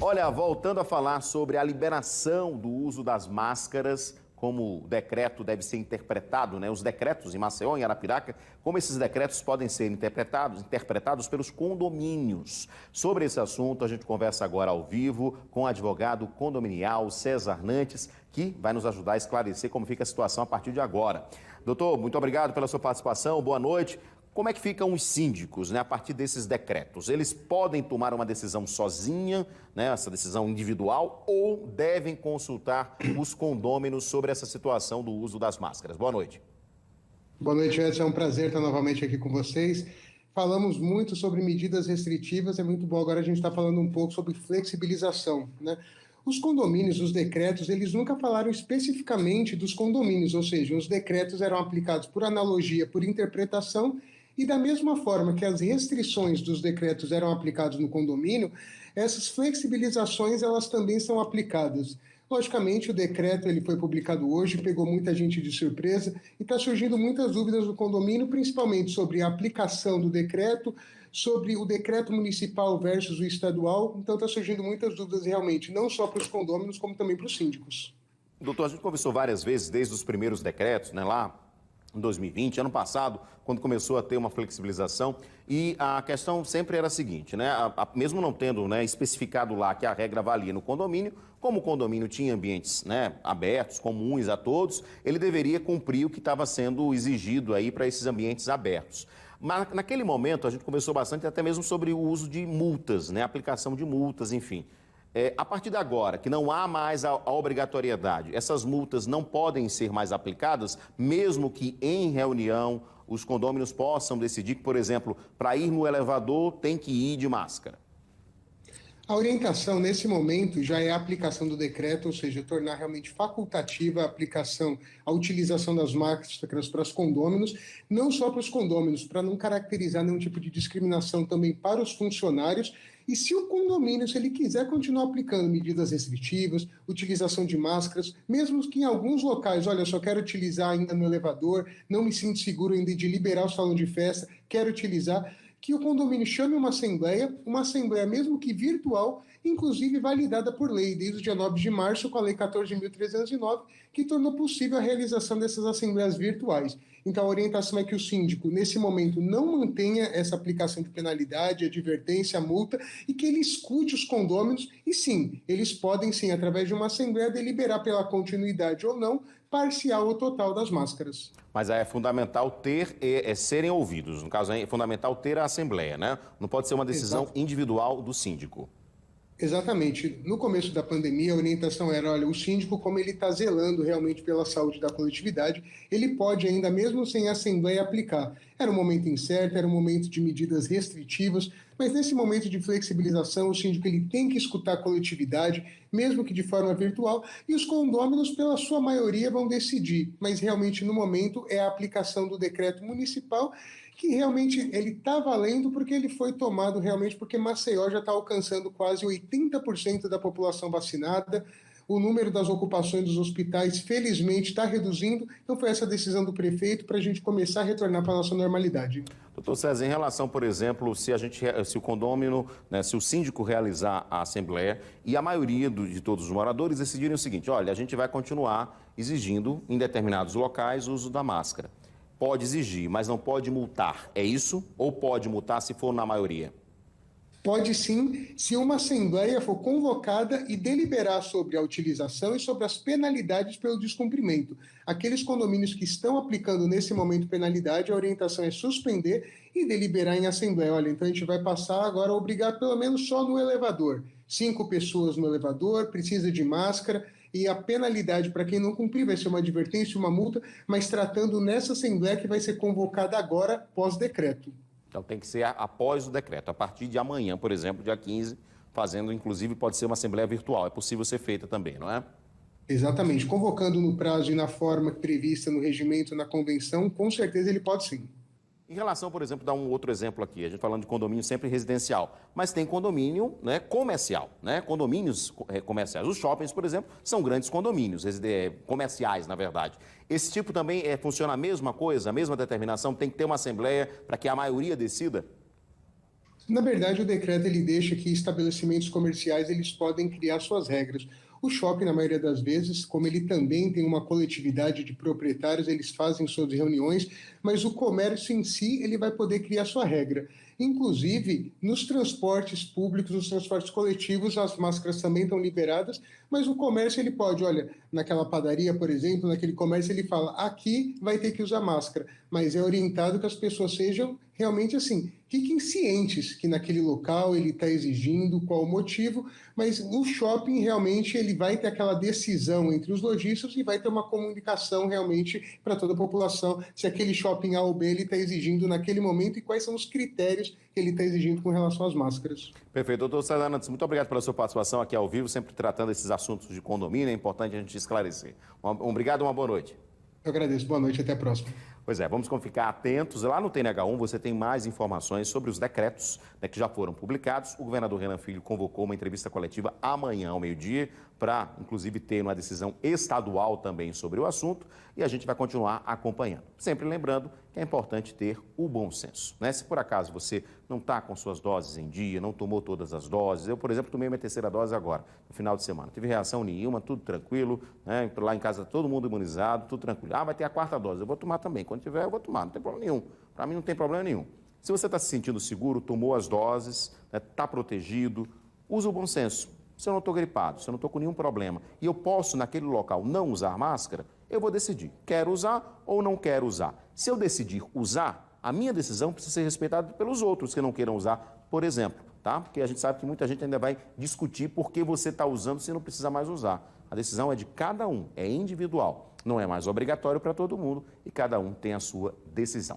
Olha, voltando a falar sobre a liberação do uso das máscaras, como o decreto deve ser interpretado, né? Os decretos em Maceió, em Arapiraca, como esses decretos podem ser interpretados pelos condomínios. Sobre esse assunto, a gente conversa agora ao vivo com o advogado condominial César Nantes, que vai nos ajudar a esclarecer como fica a situação a partir de agora. Doutor, muito obrigado pela sua participação, boa noite. Como é que ficam os síndicos, né, a partir desses decretos? Eles podem tomar uma decisão sozinha, né, essa decisão individual, ou devem consultar os condôminos sobre essa situação do uso das máscaras? Boa noite. Boa noite, Edson. É um prazer estar novamente aqui com vocês. Falamos muito sobre medidas restritivas, é muito bom agora a gente está falando um pouco sobre flexibilização, né? Os condomínios, os decretos, eles nunca falaram especificamente dos condomínios, ou seja, os decretos eram aplicados por analogia, por interpretação, e da mesma forma que as restrições dos decretos eram aplicadas no condomínio, essas flexibilizações elas também são aplicadas. Logicamente, o decreto ele foi publicado hoje, pegou muita gente de surpresa e está surgindo muitas dúvidas no condomínio, principalmente sobre a aplicação do decreto, sobre o decreto municipal versus o estadual. Então, está surgindo muitas dúvidas realmente, não só para os condôminos, como também para os síndicos. Doutor, a gente conversou várias vezes, desde os primeiros decretos, né, lá em 2020, ano passado, quando começou a ter uma flexibilização, e a questão sempre era a seguinte, né, mesmo não tendo, né, especificado lá que a regra valia no condomínio, como o condomínio tinha ambientes, né, abertos, comuns a todos, ele deveria cumprir o que estava sendo exigido aí para esses ambientes abertos. Mas naquele momento a gente conversou bastante até mesmo sobre o uso de multas, né, aplicação de multas, enfim. A partir de agora, que não há mais a obrigatoriedade, essas multas não podem ser mais aplicadas, mesmo que em reunião os condôminos possam decidir que, por exemplo, para ir no elevador tem que ir de máscara. A orientação, nesse momento, já é a aplicação do decreto, ou seja, tornar realmente facultativa a aplicação, a utilização das máscaras para os condôminos, não só para os condôminos, para não caracterizar nenhum tipo de discriminação também para os funcionários. E se o condomínio, se ele quiser continuar aplicando medidas restritivas, utilização de máscaras, mesmo que em alguns locais, olha, eu só quero utilizar ainda no elevador, não me sinto seguro ainda de liberar o salão de festa, quero utilizar, que o condomínio chame uma assembleia mesmo que virtual, inclusive validada por lei, desde o dia 9 de março, com a Lei 14.309, que tornou possível a realização dessas assembleias virtuais. Então, a orientação é que o síndico, nesse momento, não mantenha essa aplicação de penalidade, advertência, multa, e que ele escute os condôminos, e sim, eles podem, sim, através de uma assembleia, deliberar pela continuidade ou não, parcial ou total das máscaras. Mas é fundamental serem ouvidos, no caso é fundamental ter a assembleia, né? Não pode ser uma decisão individual do síndico. Exatamente. No começo da pandemia, a orientação era, olha, o síndico, como ele está zelando realmente pela saúde da coletividade, ele pode ainda, mesmo sem assembleia, aplicar. Era um momento incerto, era um momento de medidas restritivas, mas nesse momento de flexibilização, o síndico ele tem que escutar a coletividade, mesmo que de forma virtual, e os condôminos, pela sua maioria, vão decidir. Mas realmente, no momento, é a aplicação do decreto municipal, que realmente ele está valendo porque ele foi tomado realmente porque Maceió já está alcançando quase 80% da população vacinada, o número das ocupações dos hospitais, felizmente, está reduzindo, então foi essa decisão do prefeito para a gente começar a retornar para a nossa normalidade. Doutor César, em relação, por exemplo, se o condômino, né, se o síndico realizar a assembleia e a maioria de todos os moradores decidirem o seguinte, olha, a gente vai continuar exigindo em determinados locais o uso da máscara. Pode exigir, mas não pode multar. É isso? Ou pode multar se for na maioria? Pode sim, se uma assembleia for convocada e deliberar sobre a utilização e sobre as penalidades pelo descumprimento. Aqueles condomínios que estão aplicando nesse momento penalidade, a orientação é suspender e deliberar em assembleia. Olha, então a gente vai passar agora a obrigar pelo menos só no elevador. 5 pessoas no elevador, precisa de máscara, e a penalidade para quem não cumprir vai ser uma advertência, uma multa, mas tratando nessa assembleia que vai ser convocada agora, pós-decreto. Então tem que ser após o decreto, a partir de amanhã, por exemplo, dia 15, fazendo, inclusive, pode ser uma assembleia virtual. É possível ser feita também, não é? Exatamente. Convocando no prazo e na forma prevista no regimento, na convenção, com certeza ele pode sim. Em relação, por exemplo, dar um outro exemplo aqui, a gente falando de condomínio sempre residencial, mas tem condomínio, né, comercial, né, condomínios comerciais. Os shoppings, por exemplo, são grandes condomínios comerciais, na verdade. Esse tipo também funciona a mesma coisa, a mesma determinação, tem que ter uma assembleia para que a maioria decida? Na verdade, o decreto ele deixa que estabelecimentos comerciais eles podem criar suas regras. O shopping, na maioria das vezes, como ele também tem uma coletividade de proprietários, eles fazem suas reuniões, mas o comércio em si ele vai poder criar sua regra. Inclusive, nos transportes públicos, nos transportes coletivos, as máscaras também estão liberadas, mas o comércio ele pode, olha, naquela padaria, por exemplo, naquele comércio ele fala, aqui vai ter que usar máscara, mas é orientado que as pessoas sejam realmente assim, fiquem cientes que naquele local ele está exigindo, qual o motivo, mas o shopping realmente ele vai ter aquela decisão entre os lojistas e vai ter uma comunicação realmente para toda a população se aquele shopping A ou B ele está exigindo naquele momento e quais são os critérios que ele está exigindo com relação às máscaras. Perfeito. Doutor César Nantes, muito obrigado pela sua participação aqui ao vivo, sempre tratando esses assuntos de condomínio, é importante a gente esclarecer. Obrigado e uma boa noite. Eu agradeço. Boa noite. Até a próxima. Pois é, vamos ficar atentos. Lá no TNH1 você tem mais informações sobre os decretos, né, que já foram publicados. O governador Renan Filho convocou uma entrevista coletiva amanhã ao meio-dia para, inclusive, ter uma decisão estadual também sobre o assunto e a gente vai continuar acompanhando. Sempre lembrando que é importante ter o bom senso, né? Se por acaso você não está com suas doses em dia, não tomou todas as doses, eu, por exemplo, tomei minha terceira dose agora, no final de semana. Não tive reação nenhuma, tudo tranquilo, né? Lá em casa todo mundo imunizado, tudo tranquilo. Ah, vai ter a quarta dose, eu vou tomar também. Quando tiver, eu vou tomar, não tem problema nenhum. Para mim não tem problema nenhum. Se você está se sentindo seguro, tomou as doses, está protegido, usa o bom senso. Se eu não estou gripado, se eu não estou com nenhum problema e eu posso naquele local não usar máscara, eu vou decidir, quero usar ou não quero usar. Se eu decidir usar, a minha decisão precisa ser respeitada pelos outros que não queiram usar, por exemplo, tá? Porque a gente sabe que muita gente ainda vai discutir por que você está usando se não precisa mais usar. A decisão é de cada um, é individual, não é mais obrigatório para todo mundo e cada um tem a sua decisão.